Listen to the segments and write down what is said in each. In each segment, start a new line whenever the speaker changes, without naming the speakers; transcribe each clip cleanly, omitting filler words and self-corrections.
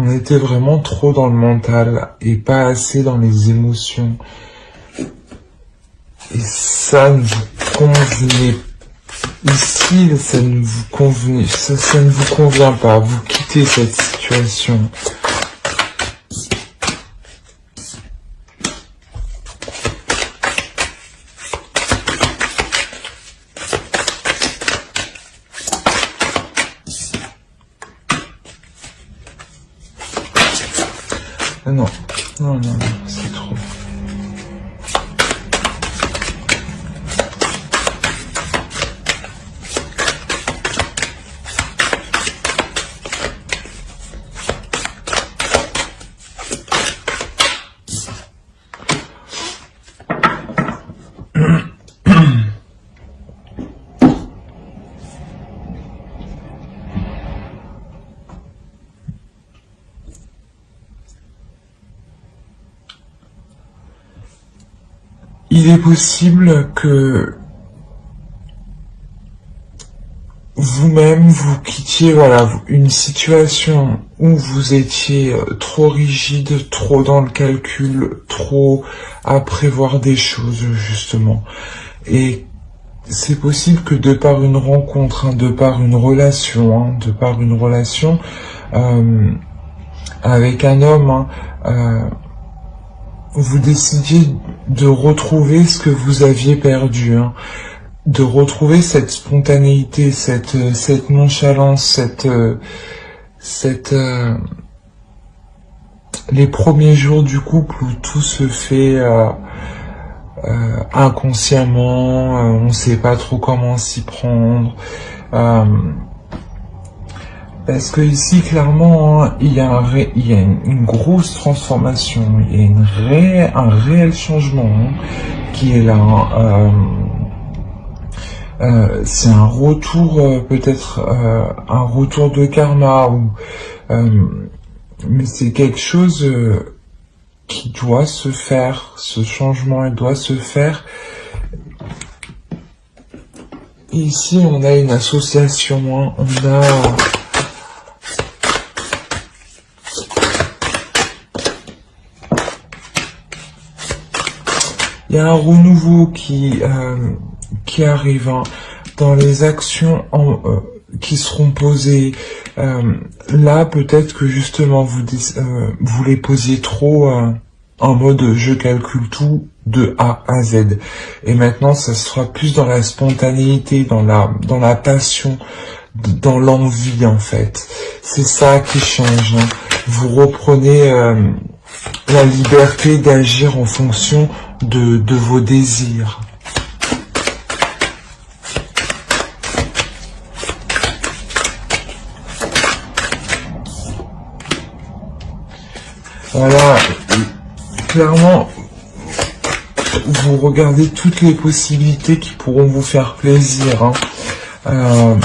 On était vraiment trop dans le mental et pas assez dans les émotions. Et ça ne vous convenait ici, ça ne vous convenait, ça ne vous convient pas. Vous quittez cette situation. Non, non, non, non, c'est trop. Il est possible que vous-même vous quittiez une situation où vous étiez trop rigide, trop dans le calcul, trop à prévoir des choses justement. Et c'est possible que de par une rencontre, de par une relation, avec un homme, vous décidiez de retrouver ce que vous aviez perdu, de retrouver cette spontanéité, cette nonchalance, les premiers jours du couple où tout se fait inconsciemment, on ne sait pas trop comment s'y prendre. Parce que ici, clairement, il y a une grosse transformation, il y a un réel changement qui est là. C'est un retour, peut-être un retour de karma, mais c'est quelque chose qui doit se faire. Ce changement, il doit se faire. Ici, on a une association, on a... Il y a un renouveau qui arrive dans les actions qui seront posées. Là, peut-être que justement, vous les posiez trop en mode je calcule tout de A à Z. Et maintenant, ça sera plus dans la spontanéité, dans la passion, dans l'envie en fait. C'est ça qui change. Vous reprenez la liberté d'agir en fonction de vos désirs. Voilà, clairement, vous regardez toutes les possibilités qui pourront vous faire plaisir. Alors,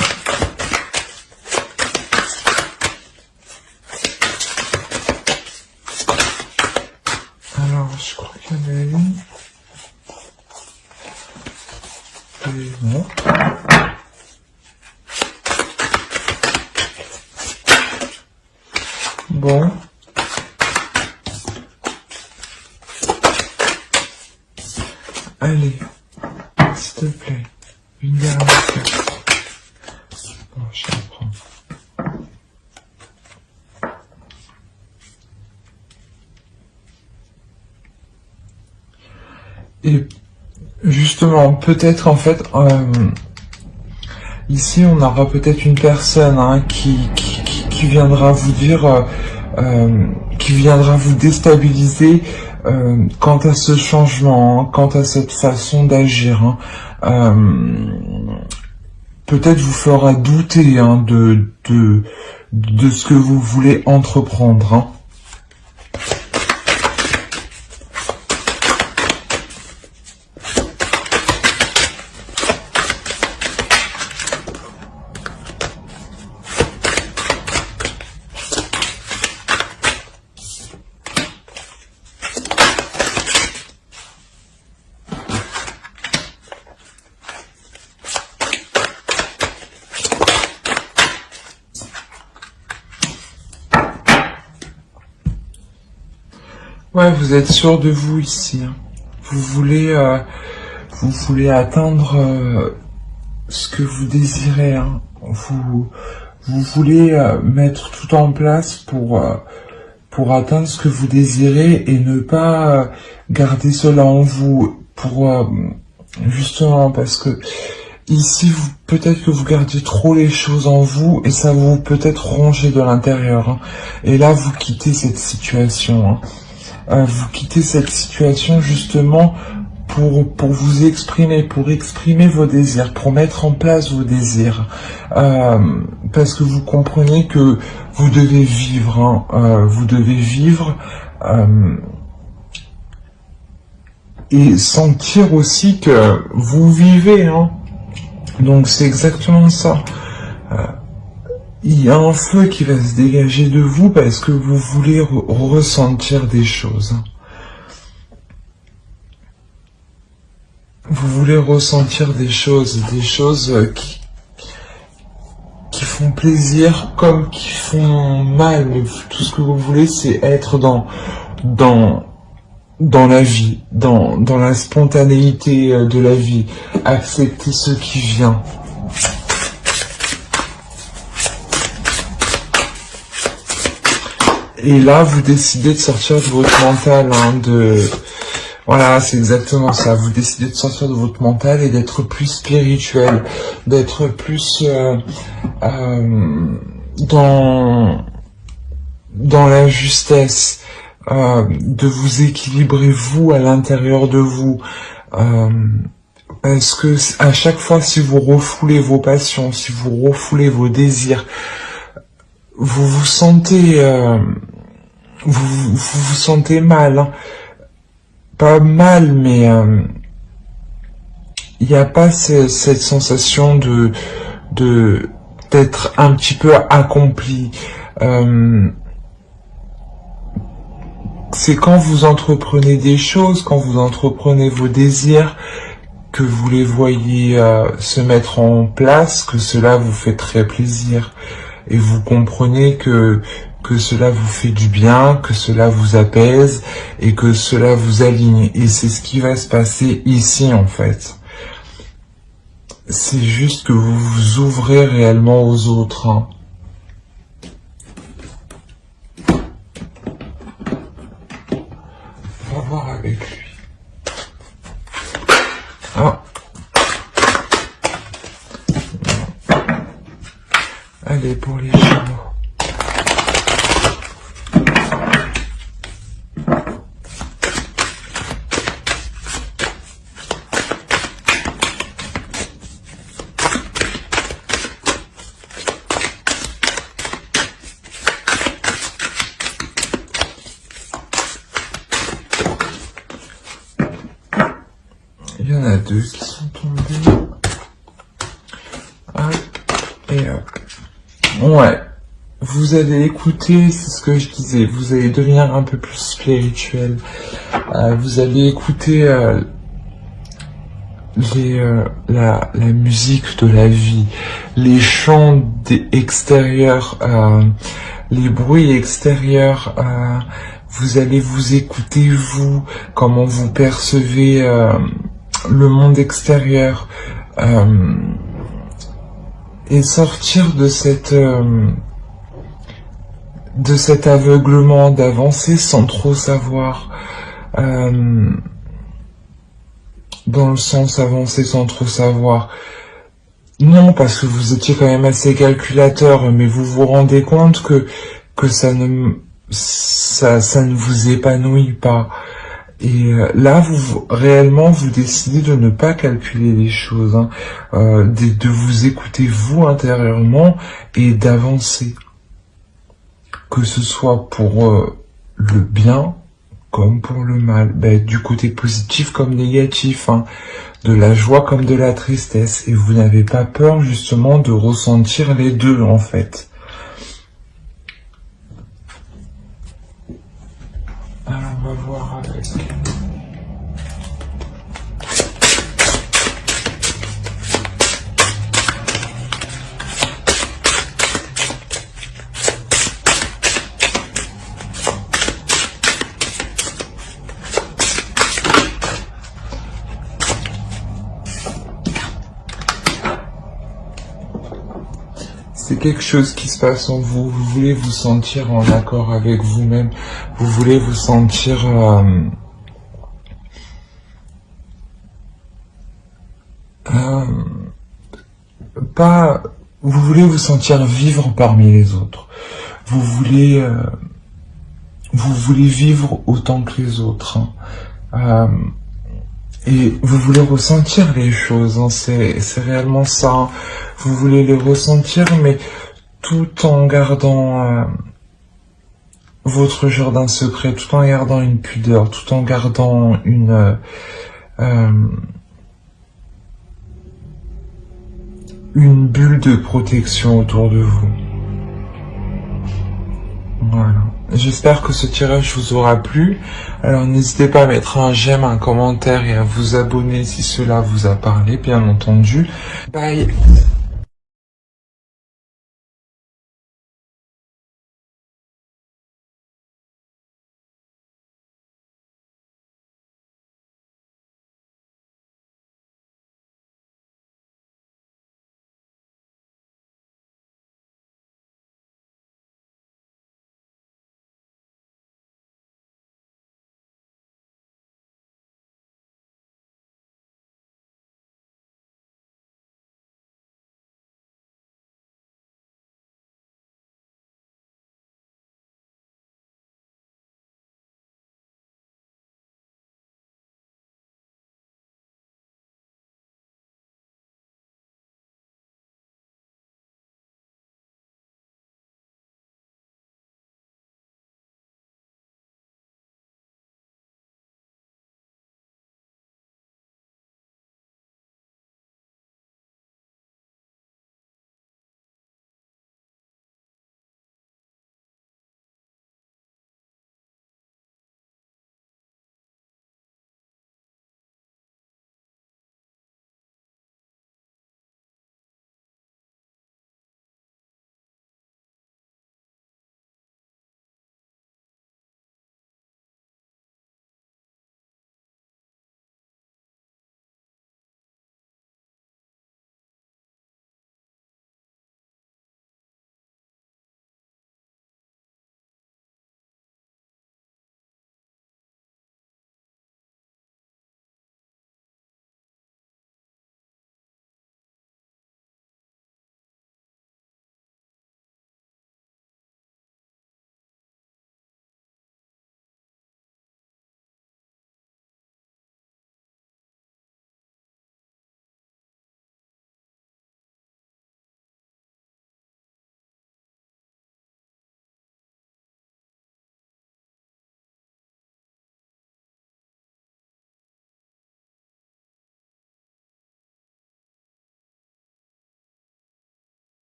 je crois qu'il y en a une. Et non. Bon. Allez, s'il te plaît, une dernière carte. Bon, je la prends. Et justement, peut-être en fait, ici on aura peut-être une personne qui viendra vous dire, qui viendra vous déstabiliser quant à ce changement, quant à cette façon d'agir. Peut-être vous fera douter de ce que vous voulez entreprendre. Ouais, vous êtes sûr de vous ici, hein. Vous voulez atteindre ce que vous désirez, hein. Vous voulez mettre tout en place pour atteindre ce que vous désirez et ne pas garder cela en vous justement parce que ici peut-être que vous gardez trop les choses en vous et ça vous peut-être ronger de l'intérieur, hein. Et là vous quittez cette situation, hein. Vous quittez cette situation justement pour vous exprimer, pour exprimer vos désirs, pour mettre en place vos désirs, parce que vous comprenez que vous devez vivre, hein, vous devez vivre et sentir aussi que vous vivez, hein. Donc c'est exactement ça. Il y a un feu qui va se dégager de vous parce que vous voulez ressentir des choses. Vous voulez ressentir des choses qui font plaisir comme qui font mal. Mais tout ce que vous voulez, c'est être dans la vie, dans la spontanéité de la vie. Accepter ce qui vient. Et là, vous décidez de sortir de votre mental, hein, voilà, c'est exactement ça. Vous décidez de sortir de votre mental et d'être plus spirituel, d'être plus dans la justesse, de vous équilibrer vous à l'intérieur de vous. Parce que à chaque fois, si vous refoulez vos passions, si vous refoulez vos désirs, vous vous sentez vous sentez mal, hein. Pas mal, mais il n'y a pas cette sensation d'être un petit peu accompli. C'est quand vous entreprenez des choses, quand vous entreprenez vos désirs, que vous les voyez se mettre en place, que cela vous fait très plaisir. Et vous comprenez que cela vous fait du bien, que cela vous apaise et que cela vous aligne. Et c'est ce qui va se passer ici en fait. C'est juste que vous vous ouvrez réellement aux autres, hein. On va voir avec lui. Ah. Allez, pour les Gémeaux. Il y en a deux qui sont tombés. Hop et hop. Ouais. Vous allez écouter, c'est ce que je disais, vous allez devenir un peu plus spirituel. Vous allez écouter la musique de la vie, les chants extérieurs, les bruits extérieurs. Vous allez vous écouter, vous, comment vous percevez le monde extérieur, et sortir de cet aveuglement, d'avancer sans trop savoir, dans le sens avancer sans trop savoir. Non, parce que vous étiez quand même assez calculateur, mais vous vous rendez compte que ça ne vous épanouit pas. Et là, réellement, vous décidez de ne pas calculer les choses, hein, de vous écouter vous intérieurement et d'avancer. Que ce soit pour le bien comme pour le mal, du côté positif comme négatif, hein, de la joie comme de la tristesse. Et vous n'avez pas peur justement de ressentir les deux en fait. Alors on va voir avec... quelque chose qui se passe en vous. Vous voulez vous sentir en accord avec vous-même. Vous voulez vous sentir pas. Vous voulez vous sentir vivre parmi les autres. Vous voulez vivre autant que les autres. Hein. Et vous voulez ressentir les choses, hein, c'est réellement ça. Hein. Vous voulez les ressentir, mais tout en gardant votre jardin secret, tout en gardant une pudeur, tout en gardant une bulle de protection autour de vous. Voilà. J'espère que ce tirage vous aura plu. Alors n'hésitez pas à mettre un j'aime, un commentaire et à vous abonner si cela vous a parlé, bien entendu. Bye.